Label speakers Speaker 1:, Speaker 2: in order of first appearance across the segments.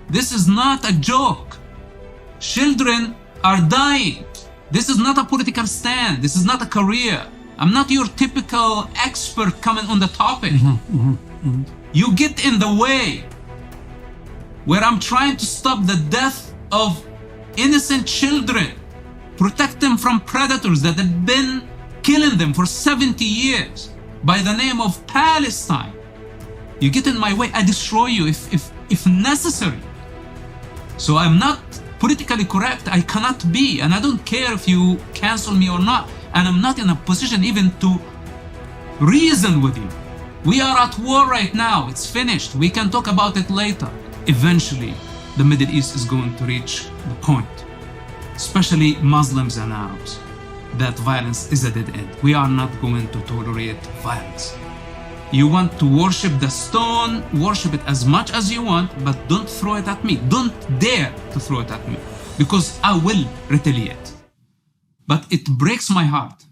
Speaker 1: This is not a joke. Children are dying. This is not a political stand. This is not a career. I'm not your typical expert coming on the topic. You get in the way where I'm trying to stop the death of innocent children, protect them from predators that have been killing them for 70 years by the name of Palestine. You get in my way, I destroy you if necessary. So I'm not politically correct. I cannot be, and I don't care if you cancel me or not. And I'm not in a position even to reason with you. We are at war right now. It's finished. We can talk about it later. Eventually, the Middle East is going to reach the point, especially Muslims and Arabs, that violence is a dead end. We are not going to tolerate violence. You want to worship the stone, worship it as much as you want, but don't throw it at me. Don't dare to throw it at me, because I will retaliate. But it breaks my heart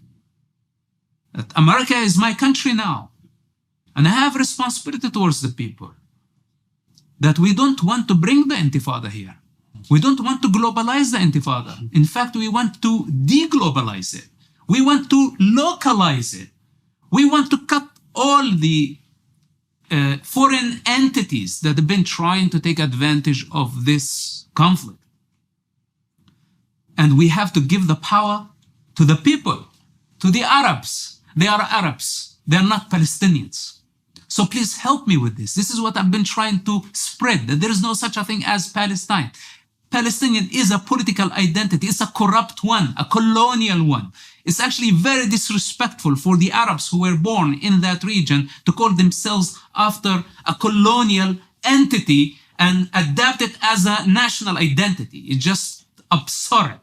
Speaker 1: that America is my country now, and I have responsibility towards the people, that we don't want to bring the intifada here. We don't want to globalize the intifada. In fact, we want to deglobalize it. We want to localize it. We want to cut all the foreign entities that have been trying to take advantage of this conflict. And we have to give the power to the people, to the Arabs. They are Arabs. They are not Palestinians. So please help me with this. This is what I've been trying to spread, that there is no such a thing as Palestine. Palestinian is a political identity. It's a corrupt one, a colonial one. It's actually very disrespectful for the Arabs who were born in that region to call themselves after a colonial entity and adapt it as a national identity. It's just absurd.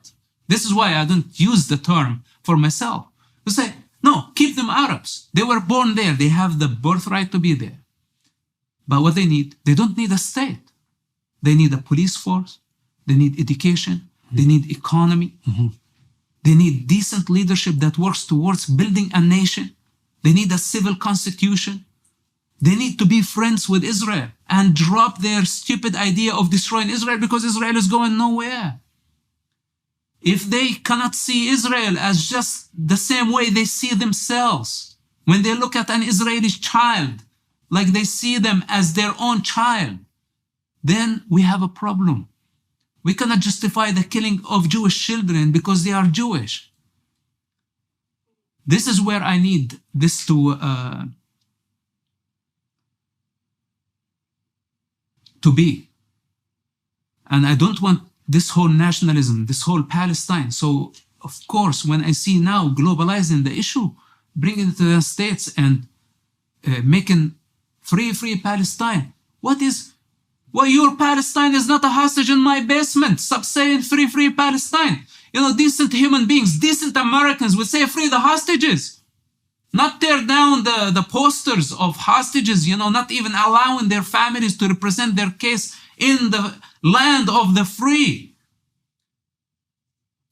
Speaker 1: This is why I don't use the term for myself. To say, no, keep them Arabs. They were born there. They have the birthright to be there. But what they don't need a state. They need a police force. They need education. They need economy. They need decent leadership that works towards building a nation. They need a civil constitution. They need to be friends with Israel and drop their stupid idea of destroying Israel, because Israel is going nowhere. If they cannot see Israel as just the same way they see themselves, when they look at an Israeli child like they see them as their own child, then we have a problem. We cannot justify the killing of Jewish children because they are Jewish. This is where I need this to be. And I don't want this whole nationalism, this whole Palestine. So, of course, when I see now globalizing the issue, bringing it to the States and making free Palestine, well, your Palestine is not a hostage in my basement. Stop saying free Palestine. You know, decent human beings, decent Americans would say free the hostages. Not tear down the posters of hostages, you know, not even allowing their families to represent their case in the land of the free.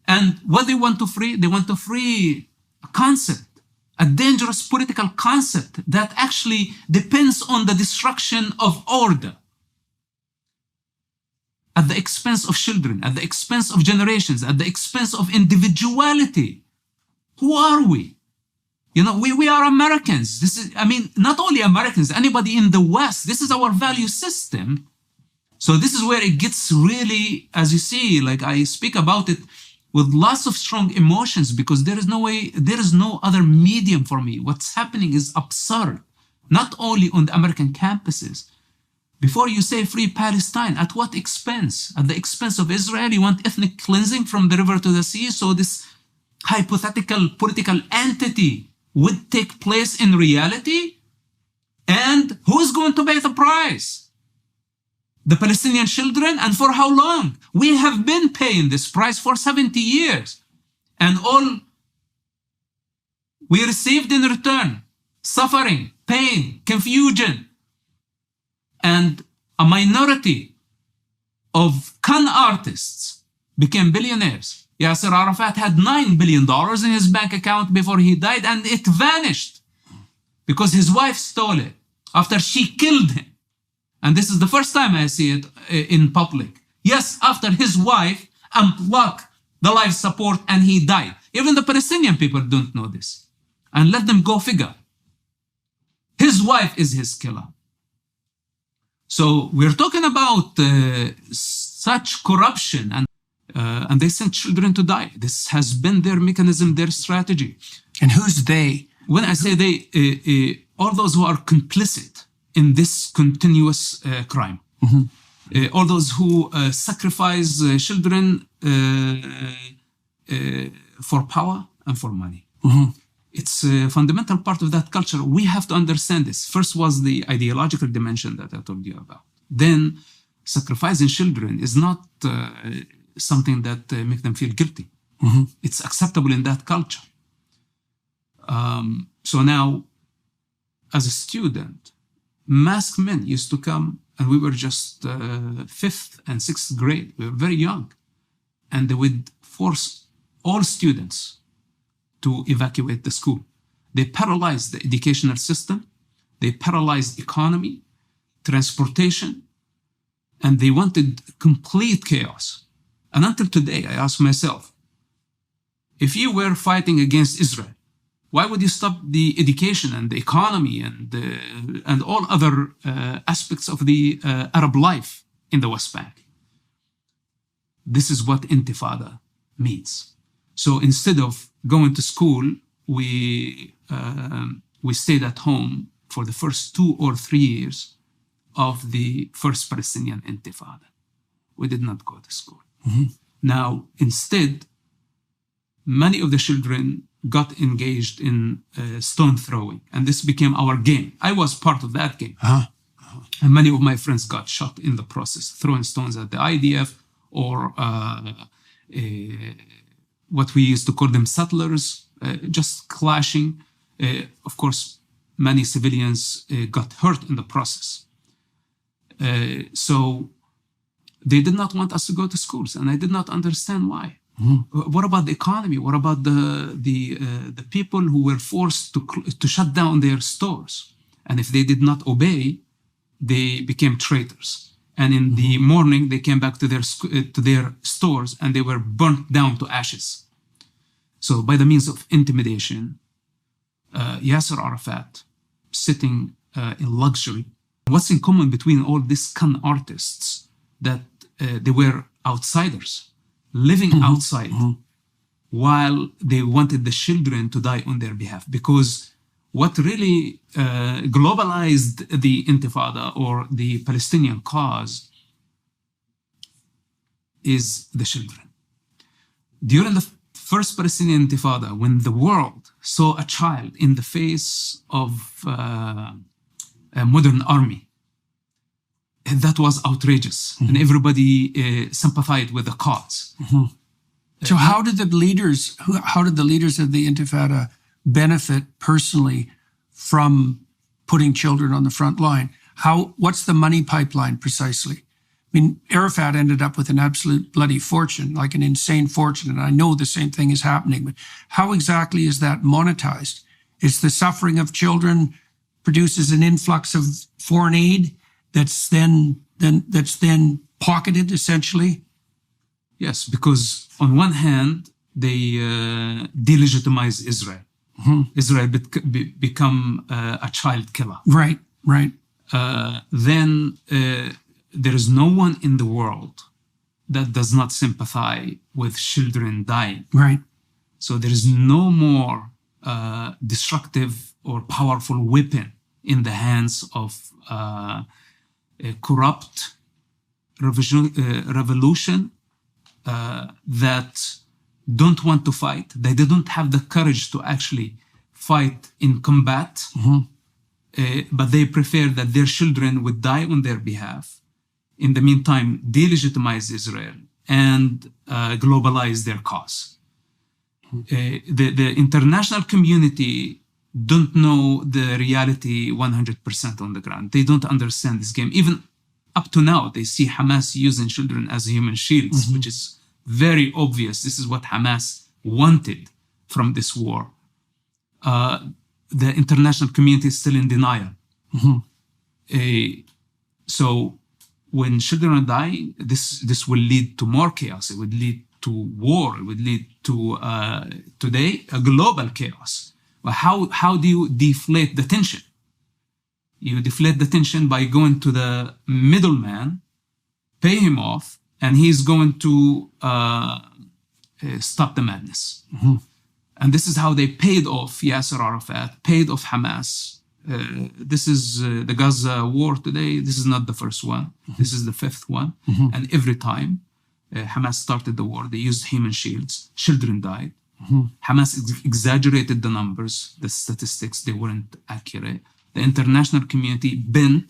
Speaker 1: And what they want to free? They want to free a concept, a dangerous political concept that actually depends on the destruction of order, at the expense of children, at the expense of generations, at the expense of individuality. Who are we? You know, we are Americans. This is, I mean, not only Americans, anybody in the West. This is our value system. So this is where it gets really, as you see, like I speak about it with lots of strong emotions, because there is no way, there is no other medium for me. What's happening is absurd, not only on the American campuses. Before you say free Palestine, at what expense? At the expense of Israel? You want ethnic cleansing from the river to the sea, so this hypothetical political entity would take place in reality? And who is going to pay the price? The Palestinian children? And for how long? We have been paying this price for 70 years. And all we received in return, suffering, pain, confusion, and a minority of con artists became billionaires. Yasser Arafat had $9 billion in his bank account before he died, and it vanished because his wife stole it after she killed him. And this is the first time I see it in public. Yes, after his wife unplugged the life support and he died. Even the Palestinian people don't know this. And let them go figure. His wife is his killer. So we're talking about such corruption, and they send children to die. This has been their mechanism, their strategy.
Speaker 2: And who's they?
Speaker 1: When I say they, all those who are complicit in this continuous crime. All those who sacrifice children for power and for money. It's a fundamental part of that culture. We have to understand this. First was the ideological dimension that I told you about. Then sacrificing children is not something that makes them feel guilty. It's acceptable in that culture. So now, as a student, masked men used to come, and we were just 5th and 6th grade. We were very young. And they would force all students to evacuate the school. They paralyzed the educational system. They paralyzed economy, transportation, and they wanted complete chaos. And until today, I ask myself, if you were fighting against Israel, why would you stop the education and the economy and all other aspects of the Arab life in the West Bank? This is what intifada means. So instead of going to school, we stayed at home for the first 2 or 3 years of the first Palestinian intifada. We did not go to school. Now, instead, many of the children got engaged in stone throwing, and this became our game. I was part of that game. And many of my friends got shot in the process, throwing stones at the IDF or what we used to call them settlers, just clashing. Of course, many civilians got hurt in the process. So they did not want us to go to schools, and I did not understand why. What about the economy? What about the people who were forced to shut down their stores? And if they did not obey, they became traitors. And in the morning, they came back to their stores and they were burnt down to ashes. So by the means of intimidation, Yasser Arafat, sitting in luxury, what's in common between all these con artists? That they were outsiders, living outside, while they wanted the children to die on their behalf. Because what really globalized the intifada or the Palestinian cause is the children. During the first Palestinian intifada, when the world saw a child in the face of a modern army, that was outrageous, and everybody sympathized with the cause.
Speaker 2: So how did the leaders of the Intifada benefit personally from putting children on the front line? What's the money pipeline precisely? I mean, Arafat ended up with an absolute bloody fortune, like an insane fortune, and I know the same thing is happening, but how exactly is that monetized? Is the suffering of children produces an influx of foreign aid that's then pocketed, essentially?
Speaker 1: Yes, because on one hand, they delegitimize Israel. Israel become a child killer.
Speaker 2: Right.
Speaker 1: Then there is no one in the world that does not sympathize with children dying.
Speaker 2: Right.
Speaker 1: So there is no more destructive or powerful weapon in the hands of a corrupt revolution that don't want to fight. They don't have the courage to actually fight in combat, but they prefer that their children would die on their behalf. In the meantime, delegitimize Israel and globalize their cause. The international community don't know the reality 100% on the ground. They don't understand this game. Even up to now, they see Hamas using children as human shields, which is very obvious. This is what Hamas wanted from this war. The international community is still in denial. So when children are dying, this will lead to more chaos. It would lead to war. It would lead to today a global chaos. But how do you deflate the tension? You deflate the tension by going to the middleman, pay him off, and he's going to stop the madness. Mm-hmm. And this is how they paid off Yasser Arafat, paid off Hamas. This is the Gaza war today. This is not the first one. Mm-hmm. This is the fifth one. Mm-hmm. And every time Hamas started the war, they used human shields. Children died. Mm-hmm. Hamas exaggerated the numbers, the statistics. They weren't accurate. The international community bent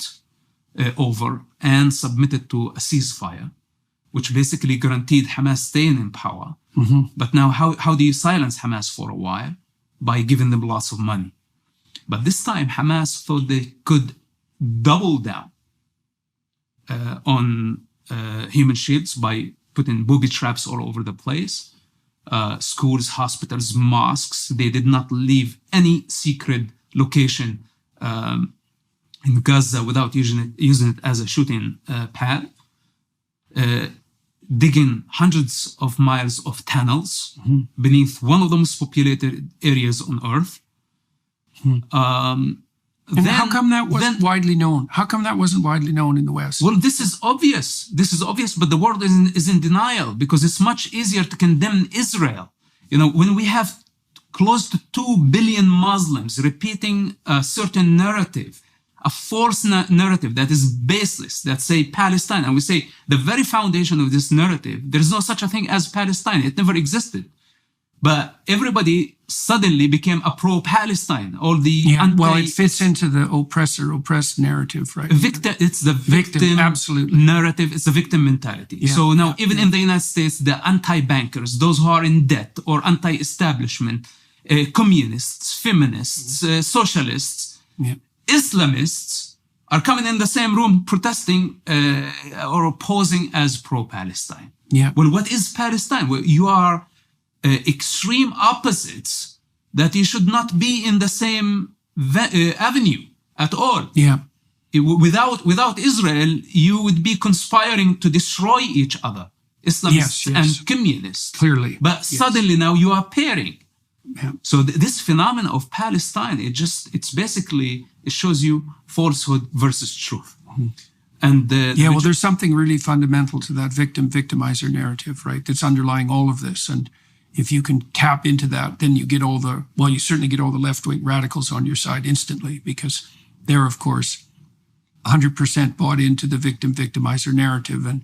Speaker 1: over and submitted to a ceasefire, which basically guaranteed Hamas staying in power. Mm-hmm. But now how do you silence Hamas for a while? By giving them lots of money. But this time Hamas thought they could double down on human shields by putting booby traps all over the place. Schools, hospitals, mosques. They did not leave any secret location in Gaza without using it as a shooting pad. Digging hundreds of miles of tunnels mm-hmm. beneath one of the most populated areas on Earth. Mm-hmm.
Speaker 2: And how come that wasn't widely known? How come that wasn't widely known in the West?
Speaker 1: Well, this is obvious. This is obvious, but the world is in denial because it's much easier to condemn Israel. You know, when we have close to 2 billion Muslims repeating a certain narrative, a false narrative that is baseless, that say Palestine, and we say the very foundation of this narrative, there is no such a thing as Palestine. It never existed. But everybody suddenly became a pro-Palestine. All the
Speaker 2: well, it fits into the oppressor-oppressed narrative, right?
Speaker 1: It's the victim
Speaker 2: absolutely
Speaker 1: narrative. It's the victim mentality. Yeah. So now, even in the United States, the anti-bankers, those who are in debt or anti-establishment, communists, feminists, socialists, Islamists are coming in the same room protesting or opposing as pro-Palestine.
Speaker 2: Yeah.
Speaker 1: Well, what is Palestine? Well, you are extreme opposites that you should not be in the same avenue at all.
Speaker 2: Yeah.
Speaker 1: Without Israel, you would be conspiring to destroy each other, Islamists and communists.
Speaker 2: Clearly.
Speaker 1: But suddenly now you are pairing. Yeah. So this phenomenon of Palestine, it's basically, it shows you falsehood versus truth. Mm-hmm. And
Speaker 2: well, there's something really fundamental to that victim-victimizer narrative, right? That's underlying all of this. And if you can tap into that, then you get you certainly get all the left-wing radicals on your side instantly, because they're, of course, 100% bought into the victim-victimizer narrative. And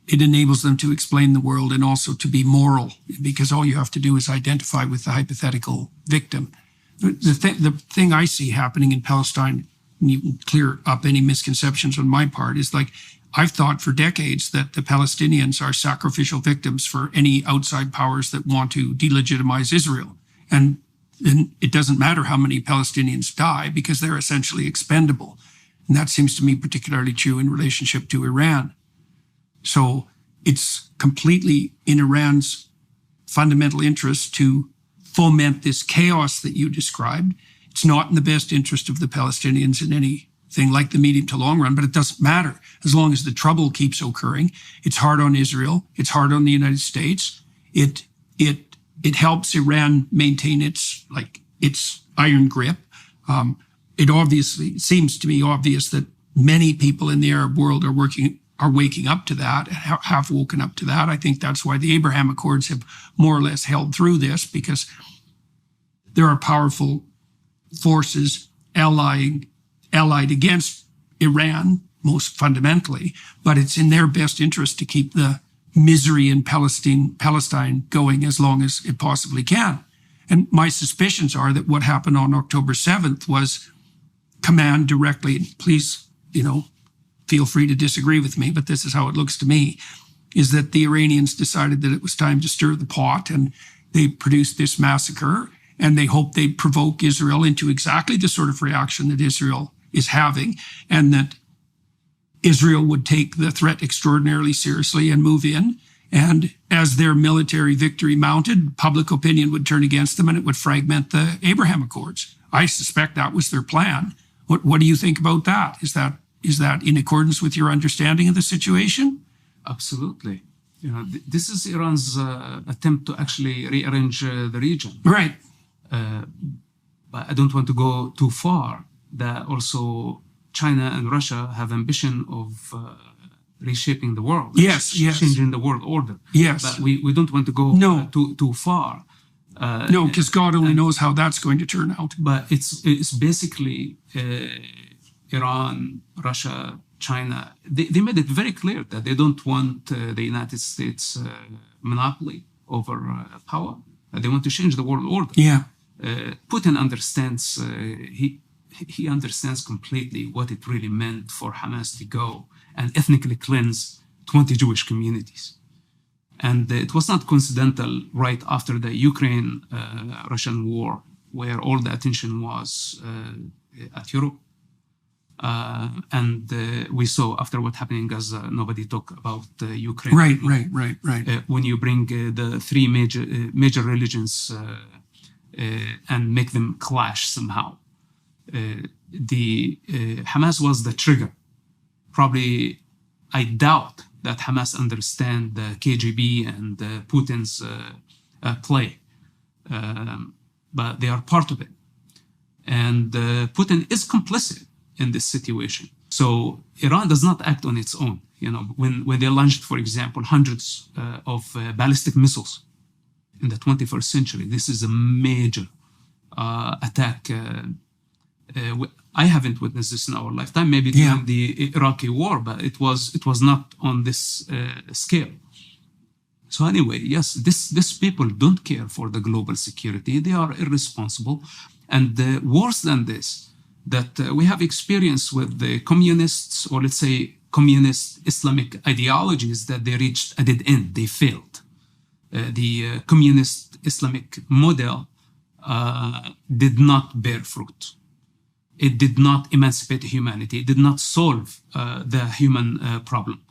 Speaker 2: it enables them to explain the world and also to be moral, because all you have to do is identify with the hypothetical victim. The thing I see happening in Palestine, and you can clear up any misconceptions on my part, is like, I've thought for decades that the Palestinians are sacrificial victims for any outside powers that want to delegitimize Israel. And then it doesn't matter how many Palestinians die because they're essentially expendable. And that seems to me particularly true in relationship to Iran. So it's completely in Iran's fundamental interest to foment this chaos that you described. It's not in the best interest of the Palestinians in anything like the medium to long run, but it doesn't matter as long as the trouble keeps occurring. It's hard on Israel. It's hard on the United States. It helps Iran maintain its iron grip. It obviously seems to me obvious that many people in the Arab world are waking up to that, have woken up to that. I think that's why the Abraham Accords have more or less held through this, because there are powerful forces allied against Iran, most fundamentally, but it's in their best interest to keep the misery in Palestine going as long as it possibly can. And my suspicions are that what happened on October 7th was command directly, please, feel free to disagree with me, but this is how it looks to me, is that the Iranians decided that it was time to stir the pot, and they produced this massacre, and they hoped they'd provoke Israel into exactly the sort of reaction that Israel is having, and that Israel would take the threat extraordinarily seriously and move in. And as their military victory mounted, public opinion would turn against them and it would fragment the Abraham Accords. I suspect that was their plan. What do you think about that? Is that Is that in accordance with your understanding of the situation?
Speaker 1: Absolutely. This is Iran's attempt to actually rearrange the region.
Speaker 2: Right.
Speaker 1: But I don't want to go too far. That also China and Russia have ambition of reshaping the world.
Speaker 2: Yes.
Speaker 1: Changing the world order.
Speaker 2: Yes.
Speaker 1: But we don't want to go too far.
Speaker 2: No, because God only knows how that's going to turn out.
Speaker 1: But it's basically Iran, Russia, China. They made it very clear that they don't want the United States monopoly over power. They want to change the world order.
Speaker 2: Yeah.
Speaker 1: Putin understands. He understands completely what it really meant for Hamas to go and ethnically cleanse 20 Jewish communities. And it was not coincidental right after the Ukraine-Russian war, where all the attention was at Europe. And we saw after what happened in Gaza, nobody talked about Ukraine.
Speaker 2: Right.
Speaker 1: When you bring the three major religions and make them clash somehow. Hamas was the trigger. Probably, I doubt that Hamas understand the KGB and Putin's play, but they are part of it. And Putin is complicit in this situation. So Iran does not act on its own. When they launched, for example, hundreds of ballistic missiles in the 21st century, this is a major attack. I haven't witnessed this in our lifetime, maybe during the Iraqi war, but it was not on this scale. So anyway, yes, these people don't care for the global security. They are irresponsible. And worse than this, that we have experience with the communists, or let's say communist Islamic ideologies, that they reached a dead end. They failed. The communist Islamic model did not bear fruit. It did not emancipate humanity. It did not solve the human problem.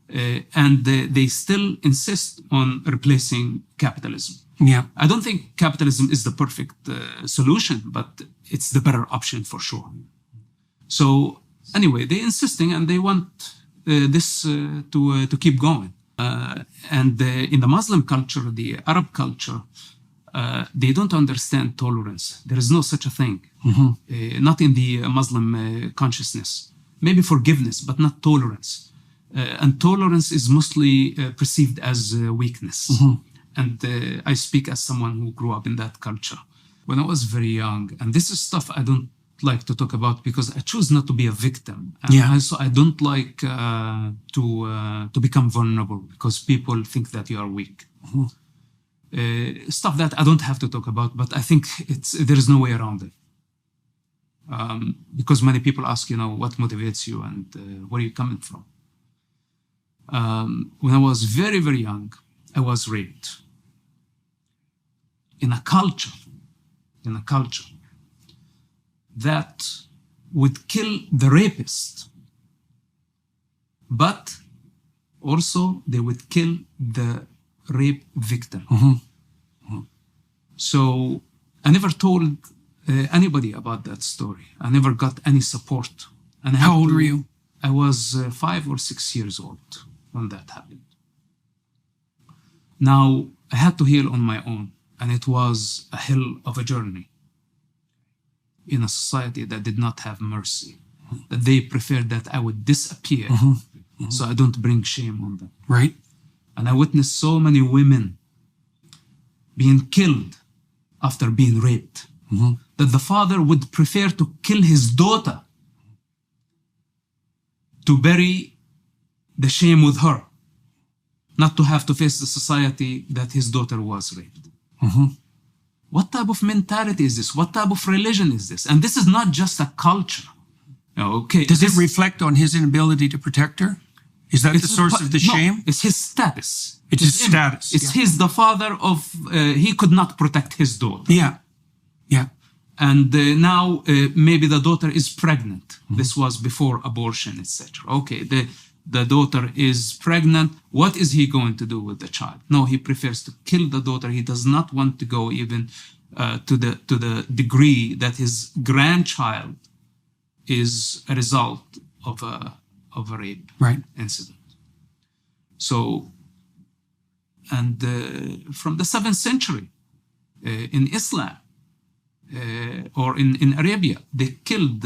Speaker 1: And they still insist on replacing capitalism.
Speaker 2: Yeah.
Speaker 1: I don't think capitalism is the perfect solution, but it's the better option for sure. So anyway, they're insisting and they want this to keep going. And in the Muslim culture, the Arab culture, they don't understand tolerance. There is no such a thing. Not in the Muslim consciousness. Maybe forgiveness, but not tolerance. And tolerance is mostly perceived as weakness. And I speak as someone who grew up in that culture. When I was very young, and this is stuff I don't like to talk about because I choose not to be a victim. And also I don't like to become vulnerable because people think that you are weak. Stuff that I don't have to talk about, but I think there is no way around it. Because many people ask, what motivates you and where are you coming from? When I was very, very young, I was raped. In a culture that would kill the rapist, but also they would kill the rape victim. So I never told anybody about that story. I never got any support. And
Speaker 2: How old were you?
Speaker 1: I was 5 or 6 years old when that happened. Now, I had to heal on my own, and it was a hell of a journey in a society that did not have mercy, that they preferred that I would disappear so I don't bring shame on them.
Speaker 2: Right.
Speaker 1: And I witnessed so many women being killed after being raped, that the father would prefer to kill his daughter to bury the shame with her, not to have to face the society that his daughter was raped. What type of mentality is this? What type of religion is this? And this is not just a culture. Okay.
Speaker 2: Does it reflect on his inability to protect her? Is that the source of the shame?
Speaker 1: It's his status.
Speaker 2: It's his status.
Speaker 1: It's the father of, he could not protect his daughter.
Speaker 2: Yeah.
Speaker 1: And now maybe the daughter is pregnant. This was before abortion, etc. Okay, the daughter is pregnant. What is he going to do with the child? No, he prefers to kill the daughter. He does not want to go even to the degree that his grandchild is a result of a rape
Speaker 2: Right.
Speaker 1: incident. So, and from the 7th century in Islam or in Arabia, they killed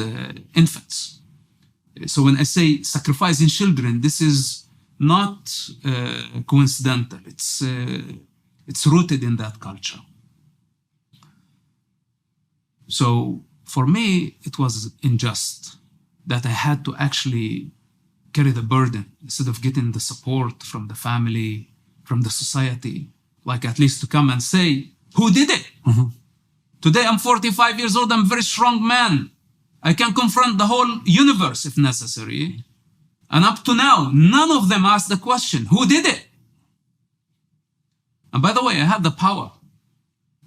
Speaker 1: infants. So when I say sacrificing children, this is not coincidental. It's rooted in that culture. So for me, it was unjust that I had to actually carry the burden instead of getting the support from the family, from the society, like at least to come and say, who did it?
Speaker 2: Mm-hmm.
Speaker 1: Today I'm 45 years old, I'm a very strong man. I can confront the whole universe if necessary. And up to now, none of them asked the question, who did it? And by the way, I have the power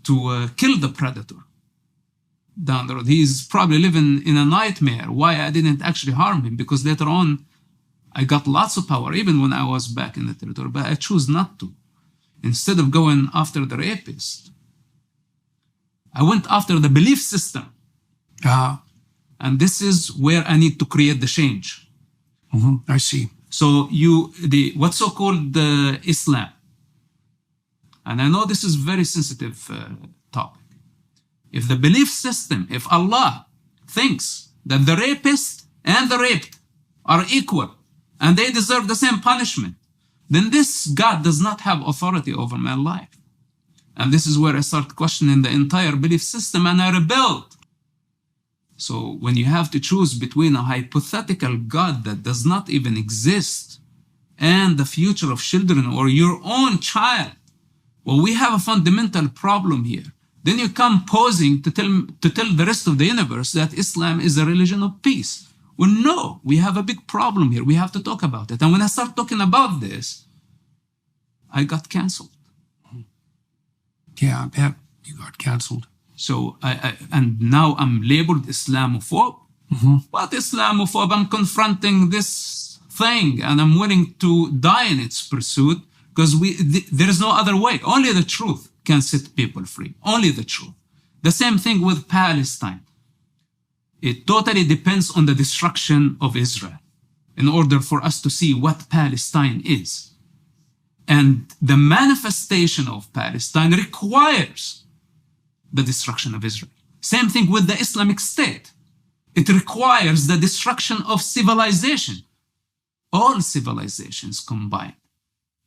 Speaker 1: to kill the predator down the road. He's probably living in a nightmare. Why I didn't actually harm him? Because later on, I got lots of power, even when I was back in the territory, but I chose not to. Instead of going after the rapist, I went after the belief system. And this is where I need to create the change.
Speaker 2: I see.
Speaker 1: So what's so-called Islam, and I know this is very sensitive topic. If the belief system, if Allah thinks that the rapist and the raped are equal and they deserve the same punishment, then this God does not have authority over my life. And this is where I start questioning the entire belief system, and I rebelled. So when you have to choose between a hypothetical God that does not even exist and the future of children or your own child, well, we have a fundamental problem here. Then you come posing to tell the rest of the universe that Islam is a religion of peace. Well, no, we have a big problem here. We have to talk about it. And when I start talking about this, I got canceled.
Speaker 2: Yeah, I bet you got canceled.
Speaker 1: So, and now I'm labeled Islamophobe. What Islamophobe? I'm confronting this thing and I'm willing to die in its pursuit because there is no other way. Only the truth can set people free. Only the truth. The same thing with Palestine. It totally depends on the destruction of Israel in order for us to see what Palestine is. And the manifestation of Palestine requires the destruction of Israel. Same thing with the Islamic State. It requires the destruction of civilization. All civilizations combined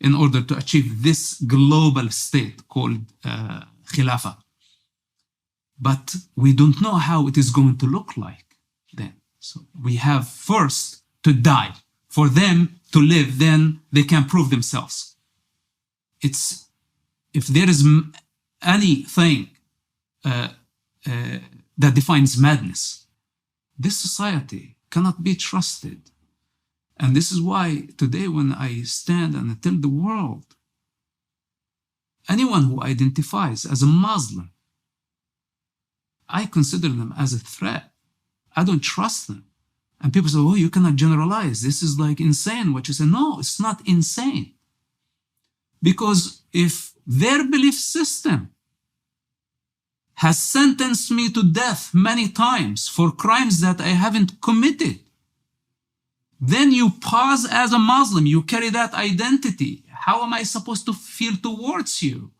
Speaker 1: in order to achieve this global state called Khilafah. But we don't know how it is going to look like then. So we have first to die for them to live, then they can prove themselves. If there is anything that defines madness, this society cannot be trusted. And this is why today when I stand and I tell the world, anyone who identifies as a Muslim, I consider them as a threat. I don't trust them. And people say, oh, you cannot generalize. This is like insane what you say. No, it's not insane. Because if their belief system has sentenced me to death many times for crimes that I haven't committed, then you pause as a Muslim, you carry that identity. How am I supposed to feel towards you?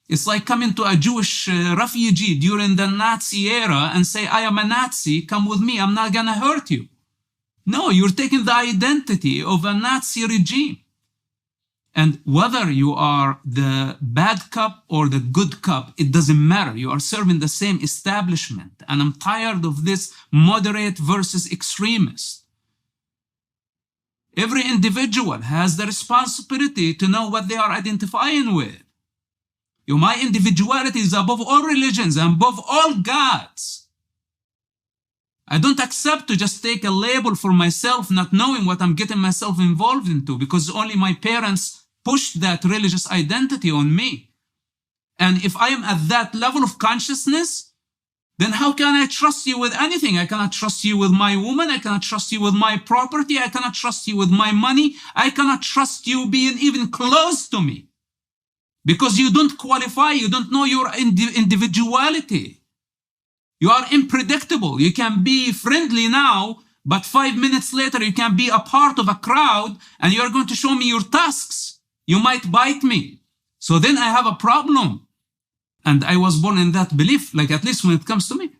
Speaker 1: It's like coming to a Jewish refugee during the Nazi era and say, I am a Nazi, come with me, I'm not gonna hurt you. No, you're taking the identity of a Nazi regime. And whether you are the bad cop or the good cop, it doesn't matter. You are serving the same establishment. And I'm tired of this moderate versus extremist. Every individual has the responsibility to know what they are identifying with. My individuality is above all religions and above all gods. I don't accept to just take a label for myself, not knowing what I'm getting myself involved into, because only my parents pushed that religious identity on me. And if I am at that level of consciousness, then how can I trust you with anything? I cannot trust you with my woman. I cannot trust you with my property. I cannot trust you with my money. I cannot trust you being even close to me. Because you don't qualify, you don't know your individuality. You are unpredictable. You can be friendly now, But 5 minutes later, you can be a part of a crowd and you're going to show me your tusks. You might bite me. So then I have a problem. And I was born in that belief, like at least when it comes to me.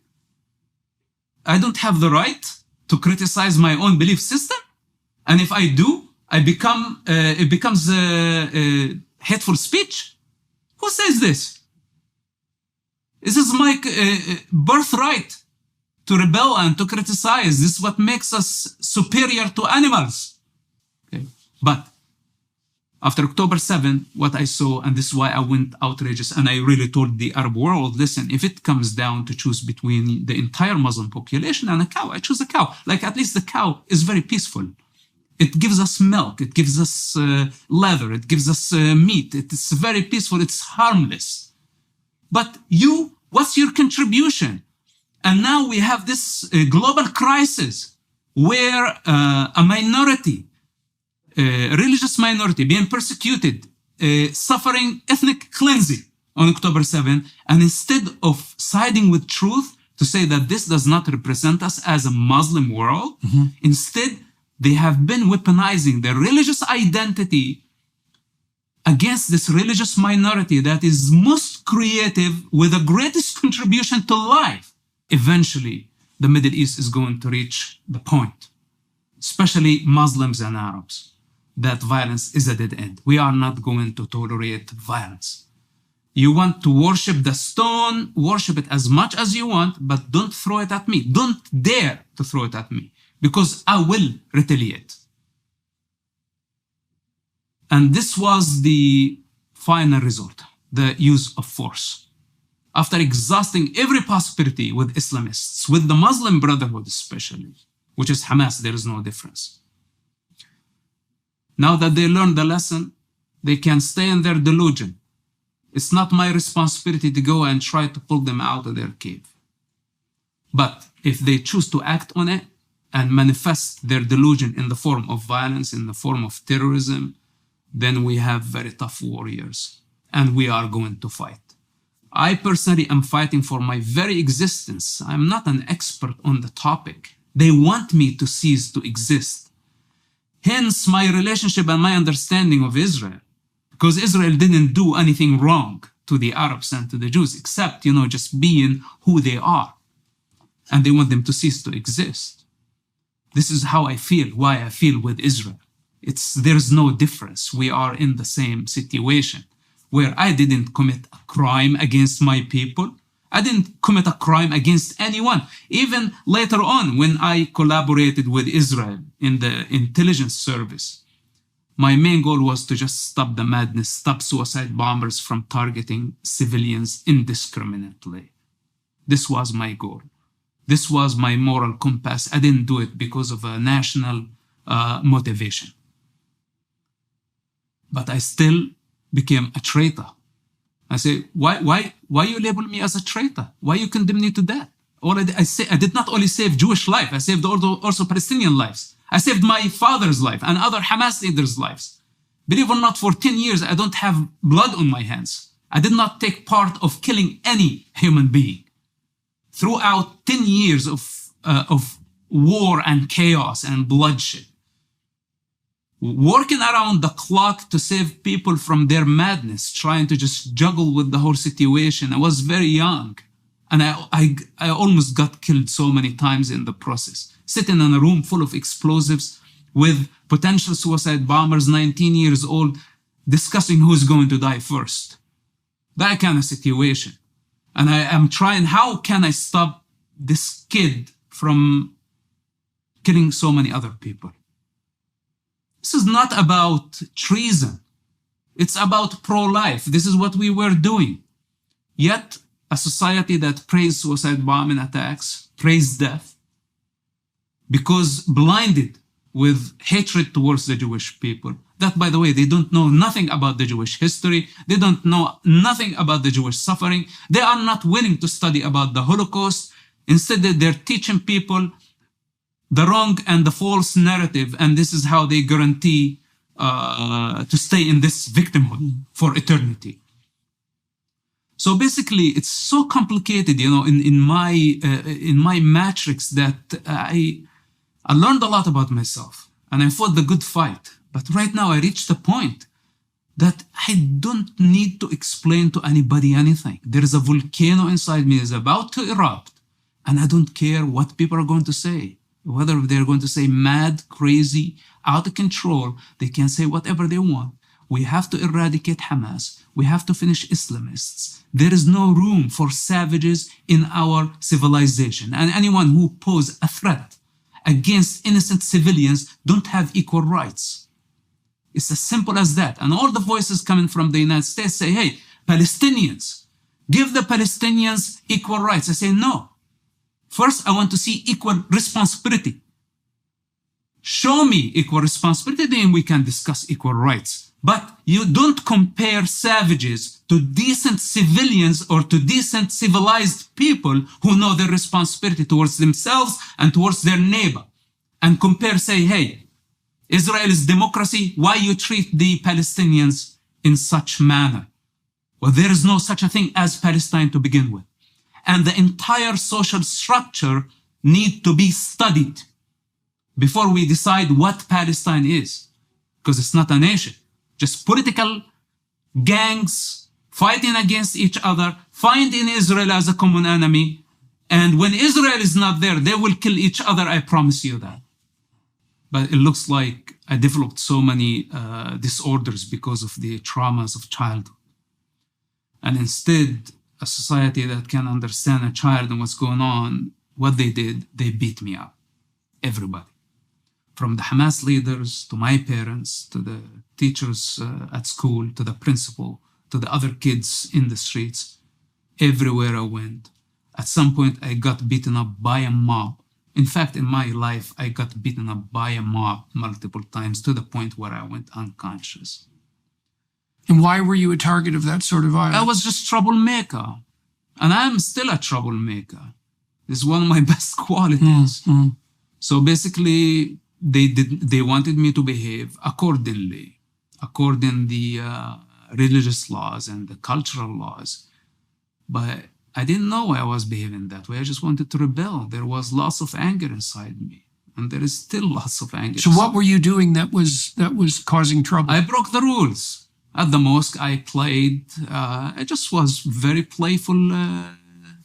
Speaker 1: I don't have the right to criticize my own belief system. And if I do, it becomes hateful speech. Who says this? This is my birthright to rebel and to criticize. This is what makes us superior to animals. Okay. But after October 7, what I saw, and this is why I went outrageous, and I really told the Arab world, listen, if it comes down to choose between the entire Muslim population and a cow, I choose a cow. Like at least the cow is very peaceful. It gives us milk, it gives us leather, it gives us meat. It's very peaceful, it's harmless. But you, what's your contribution? And now we have this global crisis where a minority, religious minority being persecuted, suffering ethnic cleansing on October 7, and instead of siding with truth to say that this does not represent us as a Muslim world, instead they have been weaponizing their religious identity against this religious minority that is most creative with the greatest contribution to life. Eventually, the Middle East is going to reach the point, especially Muslims and Arabs, that violence is a dead end. We are not going to tolerate violence. You want to worship the stone, worship it as much as you want, but don't throw it at me. Don't dare to throw it at me, because I will retaliate. And this was the final result, the use of force. After exhausting every possibility with Islamists, with the Muslim Brotherhood especially, which is Hamas, there is no difference. Now that they learned the lesson, they can stay in their delusion. It's not my responsibility to go and try to pull them out of their cave. But if they choose to act on it and manifest their delusion in the form of violence, in the form of terrorism, then we have very tough warriors, and we are going to fight. I personally am fighting for my very existence. I'm not an expert on the topic. They want me to cease to exist. Hence my relationship and my understanding of Israel. Because Israel didn't do anything wrong to the Arabs and to the Jews, except, just being who they are. And they want them to cease to exist. This is how I feel, why I feel with Israel. There's no difference. We are in the same situation, where I didn't commit a crime against my people. I didn't commit a crime against anyone. Even later on, when I collaborated with Israel in the intelligence service, my main goal was to just stop the madness, stop suicide bombers from targeting civilians indiscriminately. This was my goal. This was my moral compass. I didn't do it because of a national motivation. But I still became a traitor. I say, why you label me as a traitor? Why you condemn me to death? I did not only save Jewish life, I saved also Palestinian lives. I saved my father's life and other Hamas leaders' lives. Believe it or not, for 10 years, I don't have blood on my hands. I did not take part of killing any human being. Throughout 10 years of war and chaos and bloodshed, working around the clock to save people from their madness, trying to just juggle with the whole situation. I was very young, and I almost got killed so many times in the process. Sitting in a room full of explosives with potential suicide bombers, 19 years old, discussing who's going to die first. That kind of situation. And I am trying, how can I stop this kid from killing so many other people? This is not about treason. It's about pro-life. This is what we were doing. Yet, a society that praised suicide bombing attacks, praised death, because blinded with hatred towards the Jewish people. That, by the way, they don't know nothing about the Jewish history. They don't know nothing about the Jewish suffering. They are not willing to study about the Holocaust. Instead, they're teaching people the wrong and the false narrative, and this is how they guarantee to stay in this victimhood for eternity. So basically, it's so complicated, in my matrix that I learned a lot about myself and I fought the good fight. But right now I reached a point that I don't need to explain to anybody anything. There is a volcano inside me is about to erupt, and I don't care what people are going to say. Whether they're going to say mad, crazy, out of control, they can say whatever they want. We have to eradicate Hamas. We have to finish Islamists. There is no room for savages in our civilization. And anyone who pose a threat against innocent civilians don't have equal rights. It's as simple as that. And all the voices coming from the United States say, hey, Palestinians, give the Palestinians equal rights. I say, no. First, I want to see equal responsibility. Show me equal responsibility, then we can discuss equal rights. But you don't compare savages to decent civilians or to decent civilized people who know their responsibility towards themselves and towards their neighbor. And compare, say, hey, Israel is democracy, why you treat the Palestinians in such manner? Well, there is no such a thing as Palestine to begin with. And the entire social structure need to be studied before we decide what Palestine is. Because it's not a nation. Just political gangs fighting against each other, finding Israel as a common enemy. And when Israel is not there, they will kill each other, I promise you that. But it looks like I developed so many disorders because of the traumas of childhood. And instead, a society that can understand a child and what's going on, what they did, they beat me up. Everybody. From the Hamas leaders, to my parents, to the teachers at school, to the principal, to the other kids in the streets. Everywhere I went. At some point, I got beaten up by a mob. In fact, in my life, I got beaten up by a mob multiple times to the point where I went unconscious.
Speaker 2: And why were you a target of that sort of violence?
Speaker 1: I was just troublemaker. And I'm still a troublemaker. It's one of my best qualities. So basically, they wanted me to behave accordingly, according the religious laws and the cultural laws. But I didn't know I was behaving that way. I just wanted to rebel. There was lots of anger inside me. And there is still lots of anger.
Speaker 2: So what were you doing that was causing trouble?
Speaker 1: I broke the rules. At the mosque, I played. I just was very playful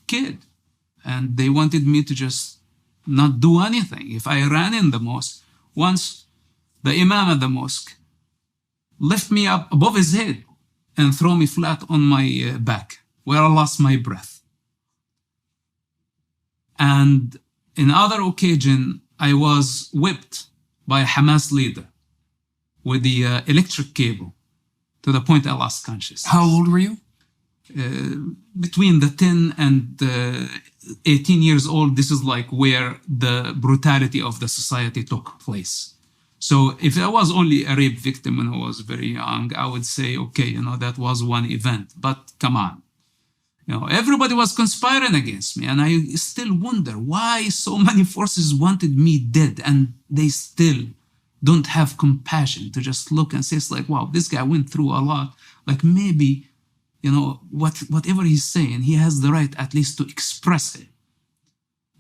Speaker 1: kid. And they wanted me to just not do anything. If I ran in the mosque, once the imam at the mosque lift me up above his head and throw me flat on my back, where I lost my breath. And in other occasion, I was whipped by a Hamas leader with the electric cable to the point I lost consciousness.
Speaker 2: How old were you?
Speaker 1: Between the 10 and 18 years old, this is like where the brutality of the society took place. So if I was only a rape victim when I was very young, I would say, okay, that was one event. But come on. Everybody was conspiring against me. And I still wonder why so many forces wanted me dead and they still don't have compassion to just look and say, it's like, wow, this guy went through a lot. Like maybe, whatever he's saying, he has the right at least to express it.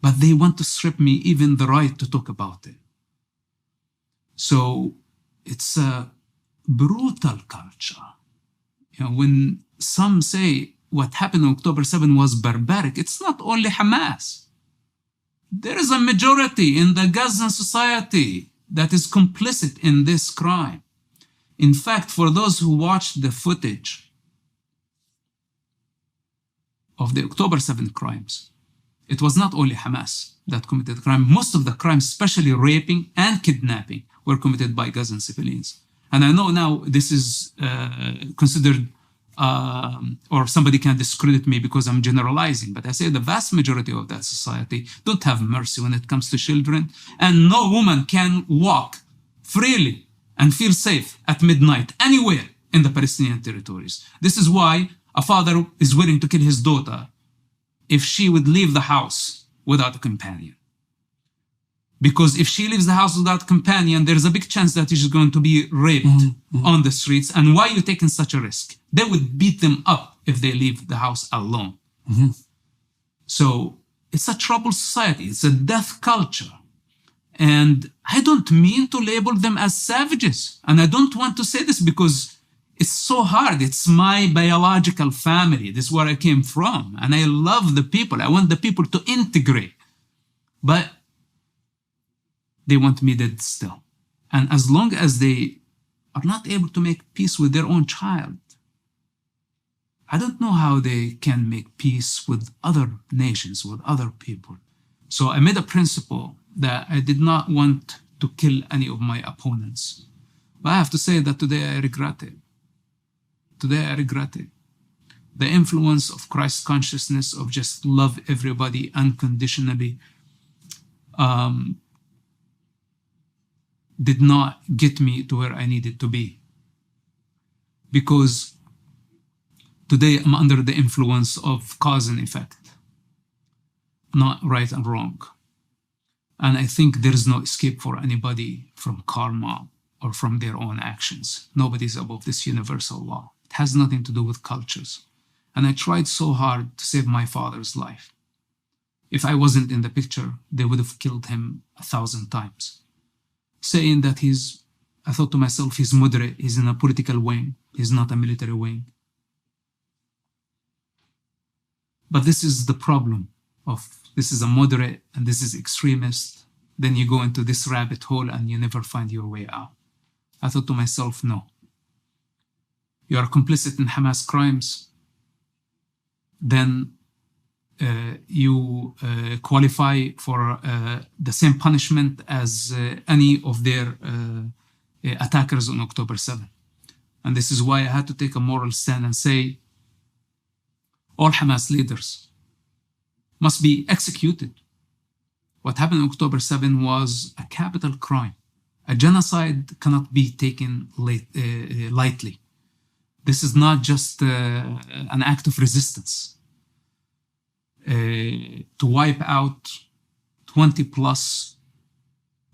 Speaker 1: But they want to strip me even the right to talk about it. So it's a brutal culture. When some say what happened on October 7 was barbaric, it's not only Hamas. There is a majority in the Gazan society that is complicit in this crime. In fact, for those who watched the footage of the October 7 crimes, it was not only Hamas that committed crime. Most of the crimes, especially raping and kidnapping, were committed by Gazan civilians. And I know now this is considered, or somebody can discredit me because I'm generalizing, but I say the vast majority of that society don't have mercy when it comes to children. And no woman can walk freely and feel safe at midnight anywhere in the Palestinian territories. This is why a father is willing to kill his daughter if she would leave the house without a companion. Because if she leaves the house without a companion, there's a big chance that she's going to be raped on the streets. And why are you taking such a risk? They would beat them up if they leave the house alone. So it's a troubled society. It's a death culture. And I don't mean to label them as savages. And I don't want to say this because it's so hard. It's my biological family. This is where I came from. And I love the people. I want the people to integrate. But they want me dead still. And as long as they are not able to make peace with their own child, I don't know how they can make peace with other nations, with other people. So I made a principle that I did not want to kill any of my opponents. But I have to say that today I regret it. Today I regret it. The influence of Christ consciousness, of just love everybody unconditionally, did not get me to where I needed to be. Because today I'm under the influence of cause and effect, not right and wrong. And I think there is no escape for anybody from karma or from their own actions. Nobody's above this universal law. It has nothing to do with cultures. And I tried so hard to save my father's life. If I wasn't in the picture, they would have killed him 1,000 times. Saying that I thought to myself, he's moderate, he's in a political wing, he's not a military wing. But this is the problem of, this is a moderate and this is extremist. Then you go into this rabbit hole and you never find your way out. I thought to myself, no. You are complicit in Hamas crimes, then you qualify for the same punishment as any of their attackers on October 7. And this is why I had to take a moral stand and say, all Hamas leaders must be executed. What happened on October 7 was a capital crime. A genocide cannot be taken lightly. This is not just an act of resistance. To wipe out 20 plus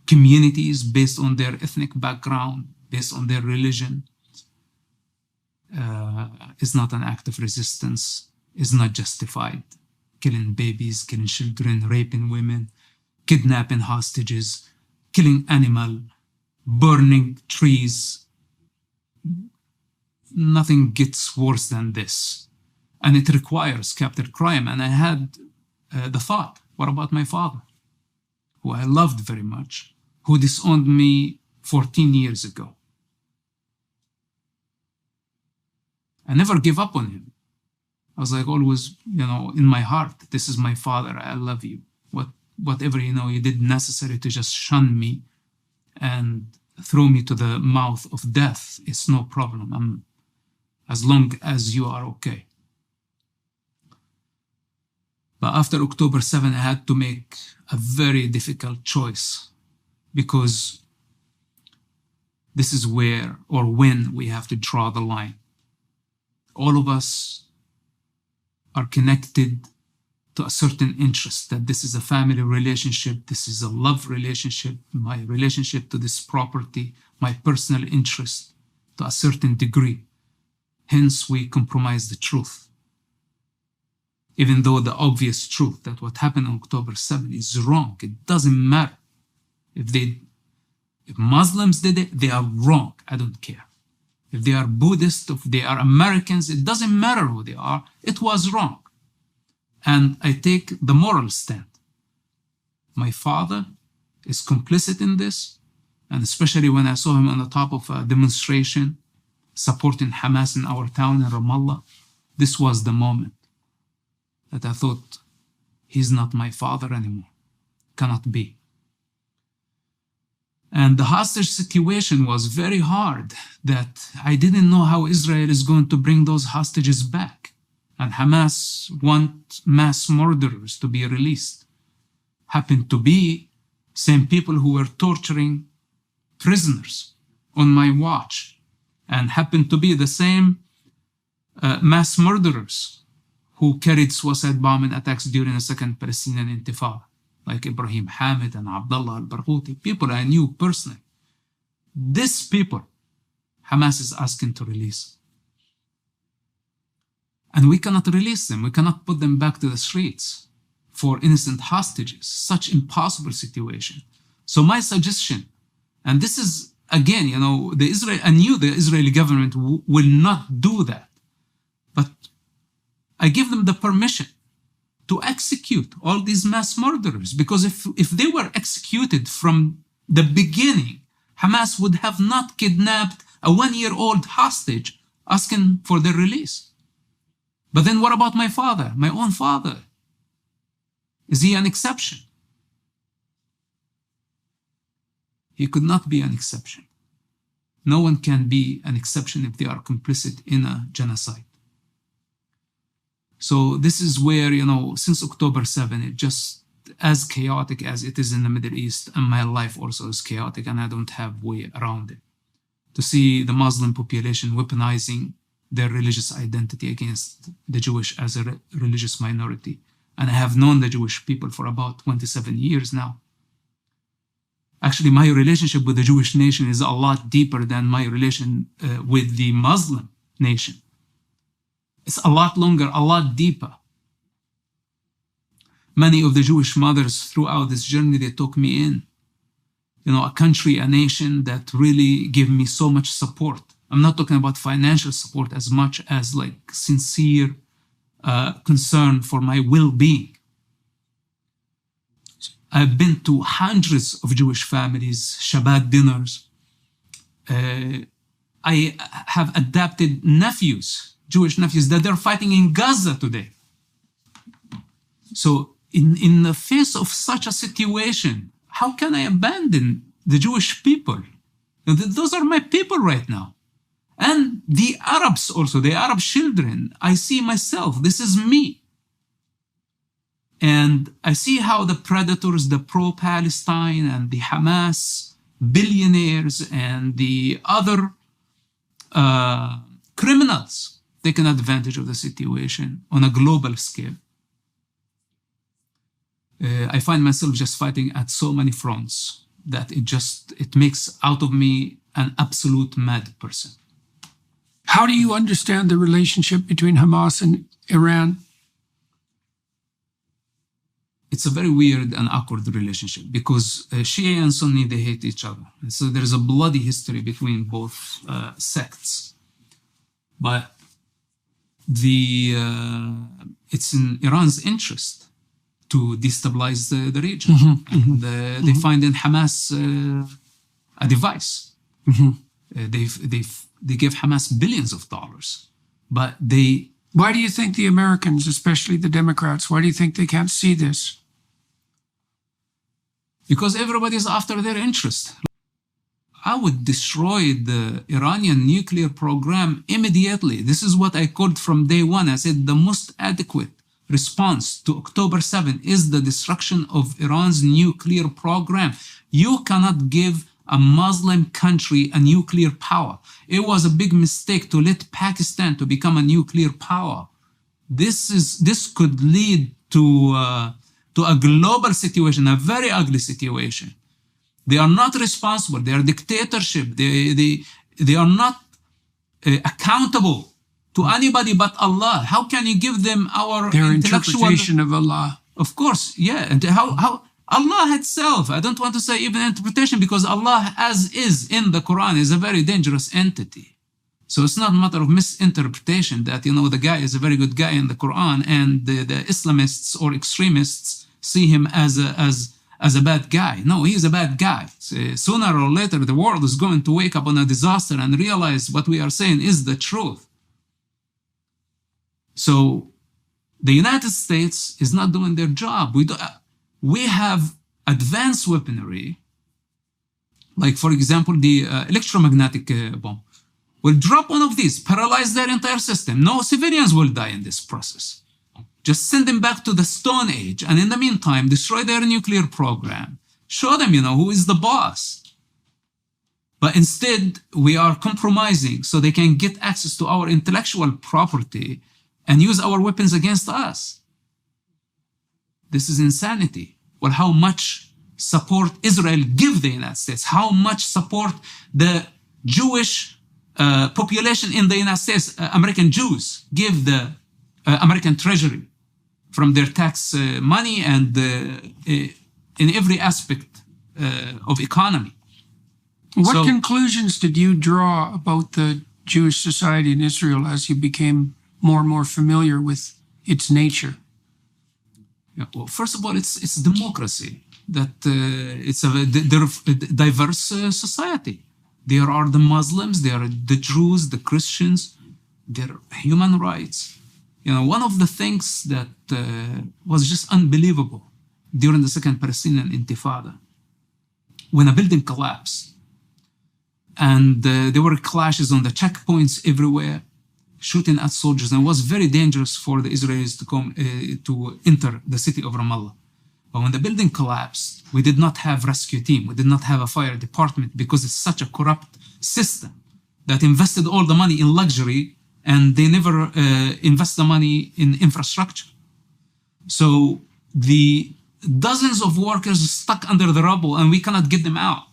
Speaker 1: communities based on their ethnic background, based on their religion, is not an act of resistance, is not justified. Killing babies, killing children, raping women, kidnapping hostages, killing animals, burning trees. Nothing gets worse than this. And it requires capital crime. And I had the thought, what about my father, who I loved very much, who disowned me 14 years ago? I never gave up on him. I was like always, in my heart, this is my father, I love you. Whatever, you did necessary to just shun me and throw me to the mouth of death, it's no problem. As long as you are okay. But after October 7, I had to make a very difficult choice, because this is where or when we have to draw the line. All of us are connected to a certain interest, that this is a family relationship, this is a love relationship, my relationship to this property, my personal interest to a certain degree. Hence, we compromise the truth. Even though the obvious truth that what happened on October 7 is wrong, it doesn't matter. If Muslims did it, they are wrong. I don't care. If they are Buddhists, if they are Americans, it doesn't matter who they are. It was wrong. And I take the moral stand. My father is complicit in this, and especially when I saw him on the top of a demonstration supporting Hamas in our town in Ramallah, this was the moment that I thought, he's not my father anymore. Cannot be. And the hostage situation was very hard, that I didn't know how Israel is going to bring those hostages back. And Hamas want mass murderers to be released. Happened to be same people who were torturing prisoners on my watch, and happened to be the same mass murderers who carried suicide bombing attacks during the second Palestinian intifada, like Ibrahim Hamid and Abdullah al-Barghouti, people I knew personally. These people, Hamas is asking to release. And we cannot release them. We cannot put them back to the streets for innocent hostages. Such impossible situation. So my suggestion, and this is, again, I knew the Israeli government will not do that, but I give them the permission to execute all these mass murderers, because if they were executed from the beginning, Hamas would have not kidnapped a 1-year-old hostage asking for their release. But then what about my father, my own father? Is he an exception? He could not be an exception. No one can be an exception if they are complicit in a genocide. So this is where, since October 7, it just as chaotic as it is in the Middle East, and my life also is chaotic, and I don't have way around it. To see the Muslim population weaponizing their religious identity against the Jewish as a religious minority. And I have known the Jewish people for about 27 years now. Actually, my relationship with the Jewish nation is a lot deeper than my relation with the Muslim nation. It's a lot longer, a lot deeper. Many of the Jewish mothers throughout this journey, they took me in. A country, a nation that really gave me so much support. I'm not talking about financial support as much as like sincere concern for my well-being. I've been to hundreds of Jewish families, Shabbat dinners. I have adopted nephews, Jewish nephews, that they're fighting in Gaza today. So in the face of such a situation, how can I abandon the Jewish people? Those are my people right now. And the Arabs also, the Arab children, I see myself, this is me. And I see how the predators, the pro-Palestine and the Hamas billionaires and the other criminals taking advantage of the situation on a global scale. I find myself just fighting at so many fronts that it makes out of me an absolute mad person.
Speaker 2: How do you understand the relationship between Hamas and Iran?
Speaker 1: It's a very weird and awkward relationship because Shia and Sunni, they hate each other. And so there's a bloody history between both sects. But it's in Iran's interest to destabilize the region. And they find in Hamas a device. They give Hamas billions of dollars, but they...
Speaker 2: Why do you think the Americans, especially the Democrats, why do you think they can't see this?
Speaker 1: Because everybody's after their interest. I would destroy the Iranian nuclear program immediately. This is what I called from day one. I said the most adequate response to October 7 is the destruction of Iran's nuclear program. You cannot give a Muslim country a nuclear power. It was a big mistake to let Pakistan to become a nuclear power. This could lead to a global situation, a very ugly situation. They are not responsible. They are dictatorship. They are not accountable to anybody but Allah. How can you give them
Speaker 2: their interpretation of Allah?
Speaker 1: Of course, yeah. And how Allah itself, I don't want to say even interpretation, because Allah as is in the Quran is a very dangerous entity. So it's not a matter of misinterpretation that, the guy is a very good guy in the Quran and the Islamists or extremists see him as a bad guy. No, he is a bad guy. Sooner or later, the world is going to wake up on a disaster and realize what we are saying is the truth. So the United States is not doing their job. We have advanced weaponry, like, for example, the electromagnetic bomb. We'll drop one of these, paralyze their entire system. No civilians will die in this process. Just send them back to the Stone Age, and in the meantime, destroy their nuclear program. Show them, who is the boss. But instead, we are compromising so they can get access to our intellectual property and use our weapons against us. This is insanity. Well, how much support Israel give the United States? How much support the Jewish population in the United States, American Jews, give the American Treasury from their tax money and in every aspect of economy.
Speaker 2: What
Speaker 1: So-
Speaker 2: conclusions did you draw about the Jewish society in Israel as you became more and more familiar with its nature?
Speaker 1: Yeah, well, first of all, it's democracy. That it's they're a diverse society. There are the Muslims, there are the Jews, the Christians, there are human rights. You know, one of the things that was just unbelievable during the Second Palestinian Intifada, when a building collapsed, and there were clashes on the checkpoints everywhere, shooting at soldiers, and it was very dangerous for the Israelis to come to enter the city of Ramallah. But when the building collapsed, we did not have rescue team, we did not have a fire department, because it's such a corrupt system that invested all the money in luxury and they never invest the money in infrastructure. So the dozens of workers stuck under the rubble and we cannot get them out.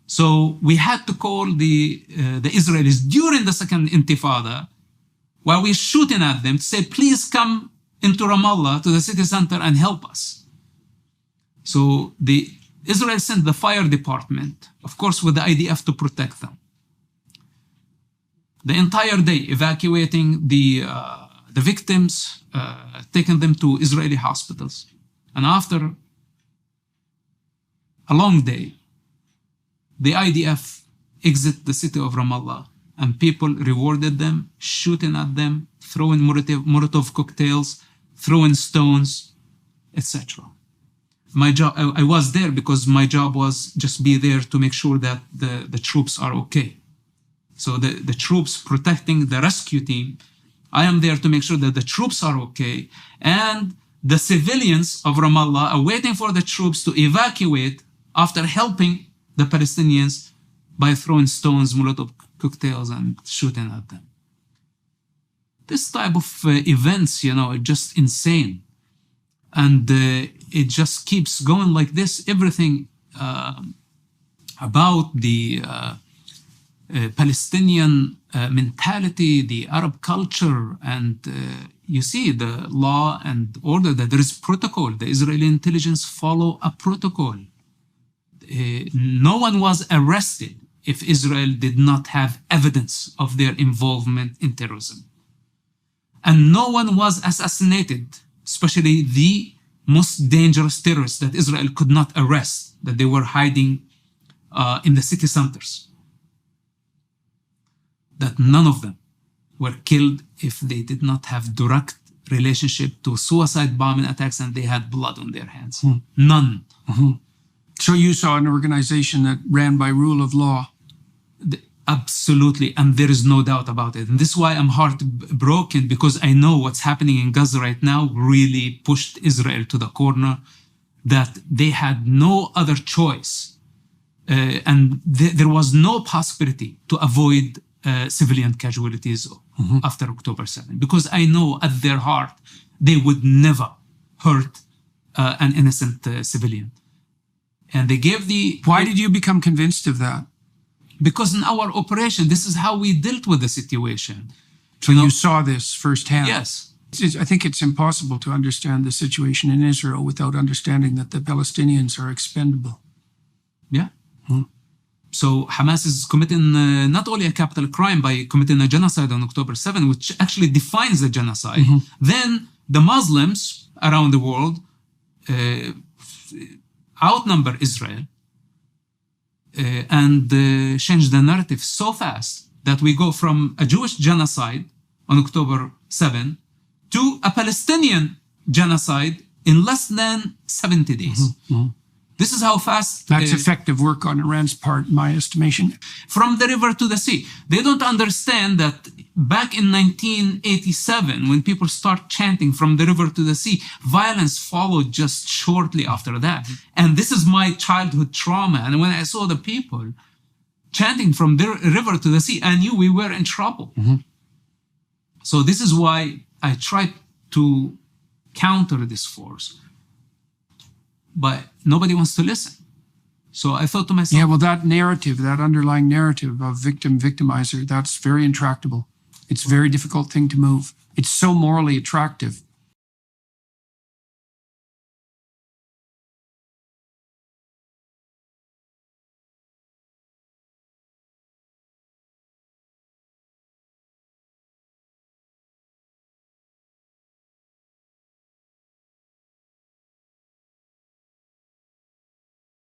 Speaker 1: So we had to call the Israelis during the second Intifada, while we're shooting at them, to say, please come into Ramallah, to the city center, and help us. So the Israel sent the fire department, of course, with the IDF to protect them. The entire day evacuating the victims, taking them to Israeli hospitals. And after a long day, the IDF exit the city of Ramallah, and people rewarded them, shooting at them, throwing Molotov cocktails, throwing stones, etc. My job, I was there because my job was just be there to make sure that the troops are okay. So the troops protecting the rescue team, I am there to make sure that the troops are okay, and the civilians of Ramallah are waiting for the troops to evacuate after helping the Palestinians by throwing stones, Molotov cocktails, and shooting at them. This type of events, you know, are just insane. And it just keeps going like this. Everything about the Palestinian mentality, the Arab culture, and you see the law and order, that there is protocol. The Israeli intelligence follow a protocol. No one was arrested if Israel did not have evidence of their involvement in terrorism. And no one was assassinated, especially the most dangerous terrorists that Israel could not arrest, that they were hiding in the city centers. That none of them were killed if they did not have direct relationship to suicide bombing attacks and they had blood on their hands. None.
Speaker 2: So you saw an organization that ran by rule of law.
Speaker 1: Absolutely, and there is no doubt about it. And this is why I'm heartbroken, because I know what's happening in Gaza right now really pushed Israel to the corner, that they had no other choice. And there was no possibility to avoid civilian casualties after October 7, because I know at their heart they would never hurt an innocent civilian. And they gave the...
Speaker 2: Why did you become convinced of that?
Speaker 1: Because in our operation, this is how we dealt with the situation.
Speaker 2: So you saw this firsthand?
Speaker 1: Yes.
Speaker 2: I think it's impossible to understand the situation in Israel without understanding that the Palestinians are expendable.
Speaker 1: Yeah. So Hamas is committing not only a capital crime by committing a genocide on October 7, which actually defines the genocide, then the Muslims around the world outnumber Israel and change the narrative so fast that we go from a Jewish genocide on October 7 to a Palestinian genocide in less than 70 days. This is how fast...
Speaker 2: That's effective work on Iran's part, in my estimation.
Speaker 1: From the river to the sea. They don't understand that back in 1987, when people start chanting from the river to the sea, violence followed just shortly after that. And this is my childhood trauma. And when I saw the people chanting from the river to the sea, I knew we were in trouble. So this is why I tried to counter this force. But nobody wants to listen. So I thought to myself...
Speaker 2: Yeah, well, that narrative, that underlying narrative of victim-victimizer, that's very intractable. It's a very difficult thing to move. It's so morally attractive